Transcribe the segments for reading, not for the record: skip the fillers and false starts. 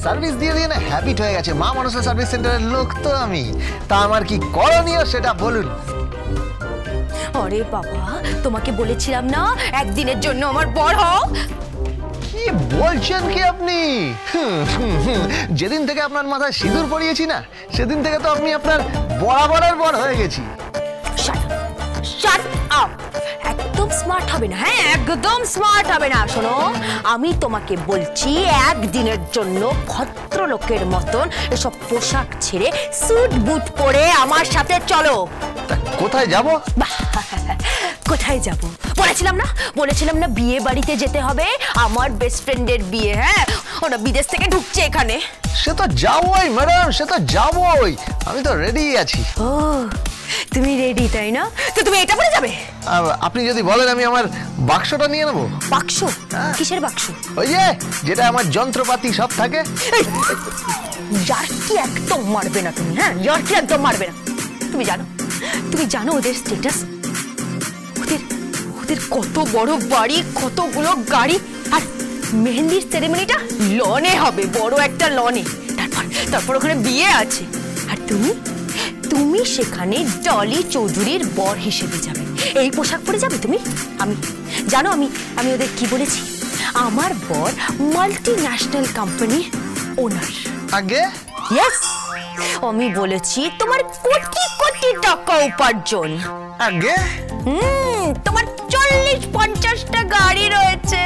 Service দিয়ে দিয়ে না হ্যাবিট হয়ে গেছে। মা মনসা সার্ভিস সেন্টারের লোক তো আমি। তা আমার কি করণীয় সেটা বলুন। আরে বাবা, তোমাকে বলেছিলাম না একদিনের জন্য আমার বর হও। কি বলছেন কি আপনি? যেদিন থেকে আপনার মাথায় সিঁদুর পরিয়েছি না, সেদিন থেকে তো আপনি আপনার বরাবরের বর হয়ে গেছি। Shut up! একদম স্মার্ট হবে না, হ্যাঁ একদম স্মার্ট হবে না। শোনো, আমি তোমাকে বলছি একদিনের জন্য ভদ্রলোকের মতন এসব পোশাক ছেড়ে স্যুট বুট পরে আমার সাথে চলো। কোথায় যাব? কোথায় যাব? বলেছিলাম না বিয়ে বাড়িতে যেতে হবে, আমার বেস্ট ফ্রেন্ডের বিয়ে। হ্যাঁ, ওরা বিদেশ থেকে ঢুকছে এখানে। সে তো যাবোই ম্যাডাম, সে তো যাবোই, আমি তো রেডি আছি। ও, তুমি রেডি তাই না? তো তুমি এটা পরে যাবে? আপনি যদি বলেন আমি আমার বাক্সটা নিয়ে নেবো। বাক্স? কিসের বাক্স? ওই যে যেটা আমার যন্ত্রপাতি সব থাকে। ইয়ার্কি একদম মারবে না তুমি, হ্যাঁ ইয়ার্কি একদম মারবে না। তুমি জানো ওদের স্ট্যাটাস? ওদের কত বড় বাড়ি, কতগুলো গাড়ি, আর মেহেন্দির সেরেমনিটা লনে হবে, বড় একটা লনে। তারপর ওখানে বিয়ে আছে, আর তুমি সেখানে ডলি চৌধুরীর বর হিসেবে যাবে। এই পোশাক পরে যাবে তুমি? আমি ওদের কি বলেছি? আমার বর মাল্টি ন্যাশনাল কোম্পানির ওনার। আগে ইয়েস, আমি বলেছি তোমার কোটি কোটি টাকা উপার্জন। আগে তোমার 40-50টা গাড়ি রয়েছে।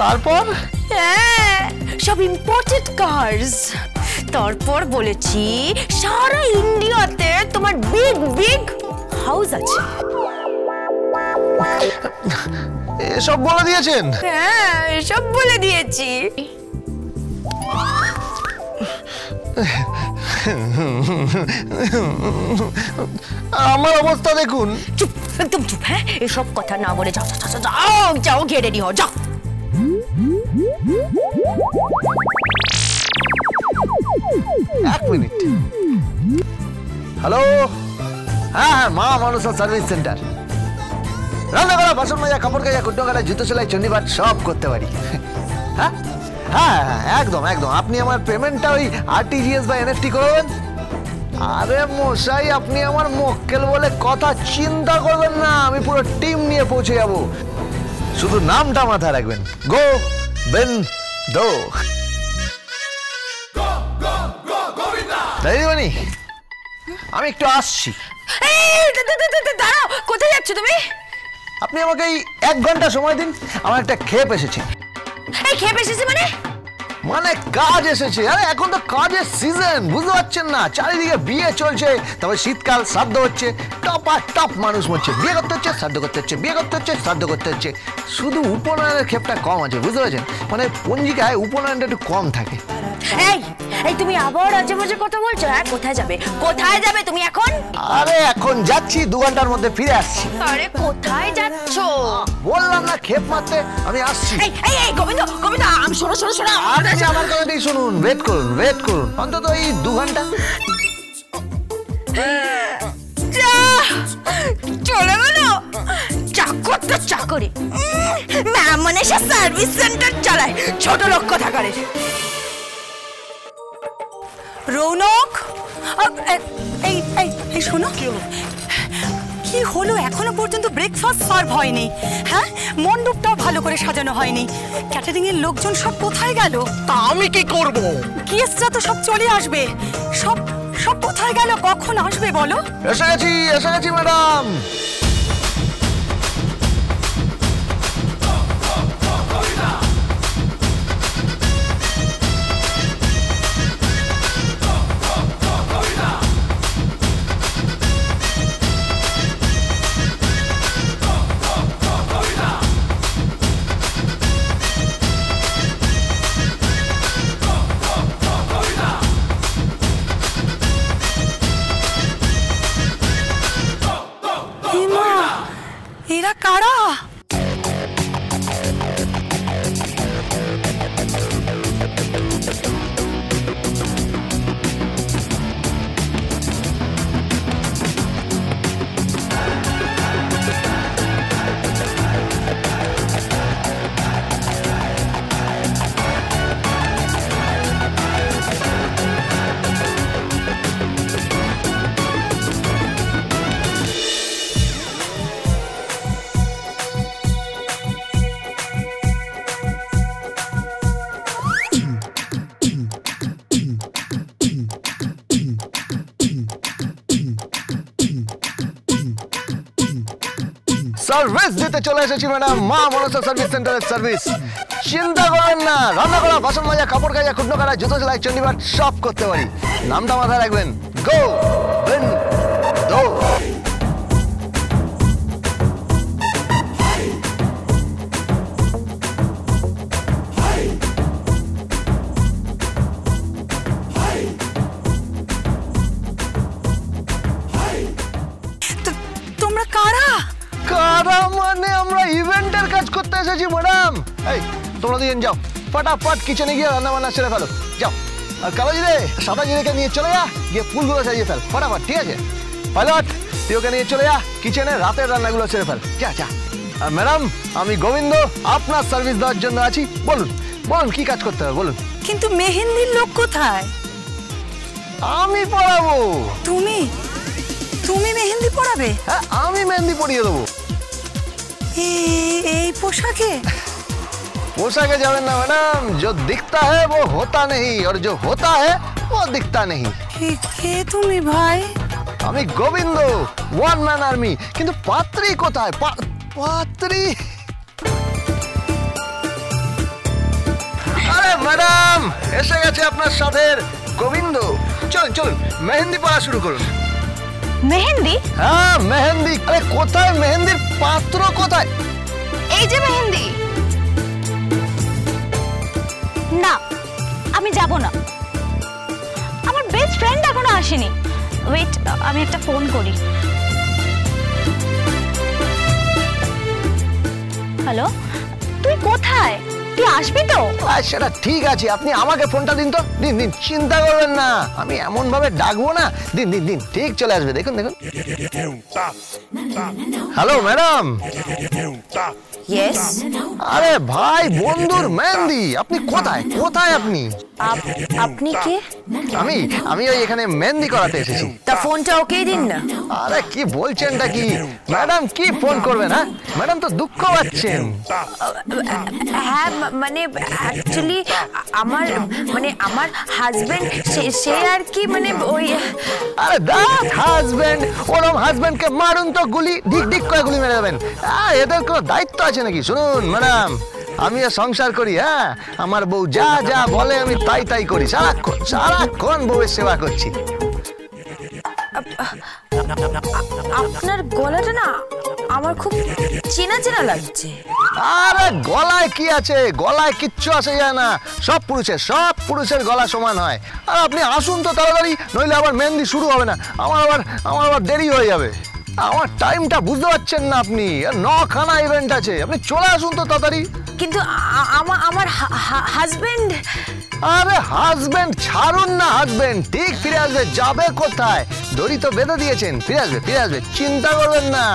তারপর হ্যাঁ, সব ইম্পোর্টেড কার্স। তারপর বলেছি সারা ইন্ডিয়াতে তোমার বিগ বিগ হাউস আছে। এসব বলে দিয়েছেন? হ্যাঁ, সব বলে দিয়েছি। আমার অবস্থা দেখুন। চুপ, একদম চুপ। হ্যাঁ, এসব কথা না বলে যাও যাও যাও, গিয়ে রেডি হও, যাও। এক মিনিট। হ্যালো, হ্যাঁ মা মনসা সার্ভিস সেন্টার। রান্না করা, বাসন মাজা, কাপড় কাচা, কুটনো কাটা, জুতো সেলাই, চণ্ডীপাঠ সব করতে পারি। হ্যাঁ হ্যাঁ একদম একদম। আপনি আমার পেমেন্টটা ওই RTGS বা NFT করবেন। আরে মশাই, আপনি আমার মক্কেল বলে কথা, চিন্তা করবেন না, আমি পুরো টিম নিয়ে পৌঁছে যাব। শুধু নামটা মাথায় রাখবেন, গো বেন দো। আমি একটু আসছি। দাঁড়াও, কোথায় যাচ্ছ তুমি? আপনি আমাকে এই 1 ঘন্টা সময় দিন, আমার একটা ক্ষেপ এসেছে। এই ক্ষেপ এসেছে মানে কাজ এসেছে। আরে এখন তো কাজের সিজন, বুঝতে পারছেন না? চারিদিকে বিয়ে চলছে, তবে শীতকাল, শ্রাদ্ধ হচ্ছে, টপ আর টপ মানুষ মরছে। বিয়ে করতে হচ্ছে, শ্রাদ্ধ করতে হচ্ছে, বিয়ে করতে হচ্ছে, শ্রাদ্ধ করতে হচ্ছে। শুধু উপনয়নের ক্ষেপটা কম আছে, বুঝতে পারছেন? মানে পঞ্জিকায় উপনয়নটা একটু কম থাকে। এই তুমি আবার আজে বাজে কথা বলছো। হ্যাঁ, কোথায় যাবে তুমি এখন? আরে এখন যাচ্ছি, 2 ঘন্টার মধ্যে ফিরে আসছি। আরে কোথায় যাচ্ছ? বললাম না ক্ষেপ মারতে, আমি আসছি। এই গোবিন্দ, আমি শোনো। আপনি আমার কথাটাই শুনুন, ওয়েট করুন অন্তত এই 2 ঘন্টা। চলে গেল চাকর তো চাকরি। ম্যাম মানে সে সার্ভিস সেন্টার চালায়, ছোট লোক কোথাকারে। রৌনক, এই শোনো, কি হলো? এখনো পর্যন্ত ব্রেকফাস্ট সার্ভ হয়নি। হ্যাঁ, মণ্ডপটাও ভালো করে সাজানো হয়নি। ক্যাটারিং এর লোকজন সব কোথায় গেল? তা আমি কি করব? গেস্টরা তো সব চলে আসবে। সব কোথায় গেল? কখন আসবে বলো? এসে গেছি ম্যাডাম। এরা কারা? সার্ভিস দিতে চলে এসেছি ম্যাডাম, মা মনসা সার্ভিস সেন্টারের সার্ভিস। চিন্তা করবেন না, রান্না করা, বাসন মাজা, কাপড় কাচা, কুটনো কাটা, জুতো সেলাই, চণ্ডীপাঠ সব করতে পারি। নামটা মাথায় রাখবেন, গোবিন্দো। তোমরা কারা? কারা মানে আমরা ইভেন্টের কাজ করতে এসেছি ম্যাডাম। এই তোমরা দুজন যাও, ফটাফট কিচেনে গিয়ে রান্না বান্না সেরে ফেলো, যাও। আর কালো জিরে, সাদা জিরেকে নিয়ে চলে যা, গিয়ে ফুলগুলো সাজিয়ে ফেল ফটাফট, ঠিক আছে? পাইলট তুই ওকে নিয়ে চলে যা, কিচেনে রাতের রান্নাগুলো সেরে ফেল, যা যা। আর ম্যাডাম আমি গোবিন্দ, আপনার সার্ভিস দেওয়ার জন্য আছি। বলুন বলুন কি কাজ করতে হবে বলুন। কিন্তু মেহেন্দির লোক কোথায়? আমি পড়াবো। তুমি তুমি মেহেন্দি পড়াবে? হ্যাঁ আমি মেহেন্দি পড়িয়ে দেবো। এই পোশাকে? पोशाके जावें ना मैडम, जो दिखता है वो होता नहीं और जो होता है वो दिखता नहीं। কে তুমি ভাই? আমি গোবিন্দ, ওয়ান ম্যান আর্মি। কিন্তু পাত্রী কোথায়? পাত্রী? আরে ম্যাডাম এসে গেছে আপনার সাথে গোবিন্দ। চলুন চলুন মেহেন্দি পড়া শুরু করুন। মেহেন্দি? হ্যাঁ মেহেন্দি। আরে কোথায় মেহেন্দির পাত্র কোথায়? এই যে মেহেন্দি। না আমি যাব না, আমার বেস্ট ফ্রেন্ড এখনো আসেনি। ওয়েট আমি একটা ফোন করি। হ্যালো, তুই কোথায়? তুই আসবি তো? সেটা ঠিক আছে, আপনি আমাকে ফোনটা দিন তো, দিন দিন, চিন্তা করবেন না, আমি এমন ভাবে ডাকবো না, দিন দিন দিন, ঠিক চলে আসবে, দেখুন দেখুন। Hello madam. ইয়েস। আরে ভাই বন্ধুর মেহেন্দি, আপনি কোথায় কোথায় আপনি? আপনি কে? আমি ওই এখানে মেহেন্দি করাতে এসেছি। তা ফোনটা ওকেই দিন না। আরে কি বলছেনটা কি ম্যাডাম, কি ফোন করবেন? হ্যাঁ ম্যাডাম তো দুঃখ পাচ্ছেন। হ্যাঁ মানে অ্যাকচুয়ালি আমার হাজবেন্ড সে আর কি মানে ওই। আরে দ্যাট হাজবেন্ড, ওরম হাজবেন্ডকে মারুন তো, গুলি ঢিক ঢিক করে গুলি মেরে দেবেন। এদের কোনো দায়িত্ব আছে নাকি? শুনুন ম্যাডাম, আমিও সংসার করি, হ্যাঁ আমার বউ যা যা বলে আমি তাই তাই করি, সারাক্ষণ সারাক্ষণ বউয়ের সেবা করছি। আপনার গলাটা না আমার খুব চেনা চেনা লাগছে। আরে গলায় কি আছে? গলায় কিচ্ছু আসে যায় না, সব পুরুষের গলা সমান হয়। আর আপনি আসুন তো তাড়াতাড়ি, নইলে আবার মেহেন্দি শুরু হবে না, আমার আবার দেরি হয়ে যাবে। আমার টাইমটা বুঝতে পারছেন না আপনি? 9খানা ইভেন্ট আছে, আপনি চলে আসুন তো তাড়াতাড়ি। কিন্তু আমার হাজবেন্ড। আরে হাজবেন্ড ছাড়ুন না, হাজবেন্ড ঠিক ফিরে আসবে। যাবে কোথায়? দড়ি তো বেঁধে দিয়েছেন, ফিরে আসবে, চিন্তা করবেন না।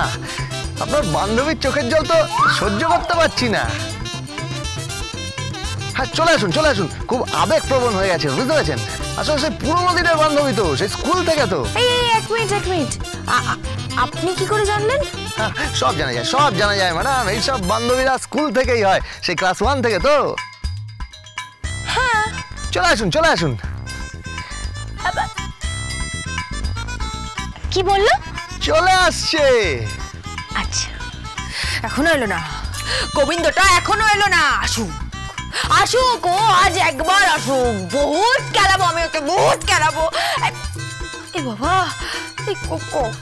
আপনার বান্ধবীর চোখের জল তো সহ্য করতে পারছি না। হ্যাঁ চলে আসুন, খুব আবেগপ্রবণ হয়ে গেছে, বুঝতে পারছেন? আসলে সেই পুরোনো দিনের বান্ধবী তো, সেই স্কুল থেকে তো। এক মিনিট আপনি কি করে জানলেন? সব জানা যায় ম্যাডাম, এইসব বান্ধবীরা স্কুল থেকেই হয়, সেই ক্লাস 1 থেকে তো। হ্যাঁ চলে আসুন। কি বললো? চলে আসছে। আচ্ছা এখনো এলো না, গোবিন্দটা এখনো এলো না। আসুক ও আজ একবার আসুক, বহুত খেলাবো আমি ওকে, বহুত খেলাবো। এ বাবা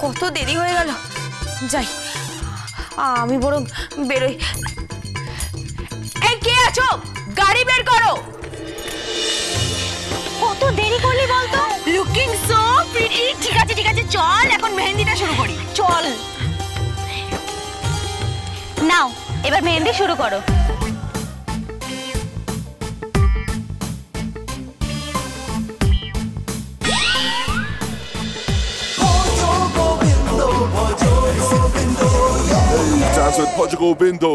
কত দেরি হয়ে গেল, যাই আমি বরং বেরোই। এই কে আছো? গাড়ি বের করো। কত দেরি করলি বলতো? Looking so pretty. ঠিক আছে চল এখন মেহেন্দিটা শুরু করি, চল। নাও এবার মেহেন্দি শুরু করো। Dance with Portugal Bindo.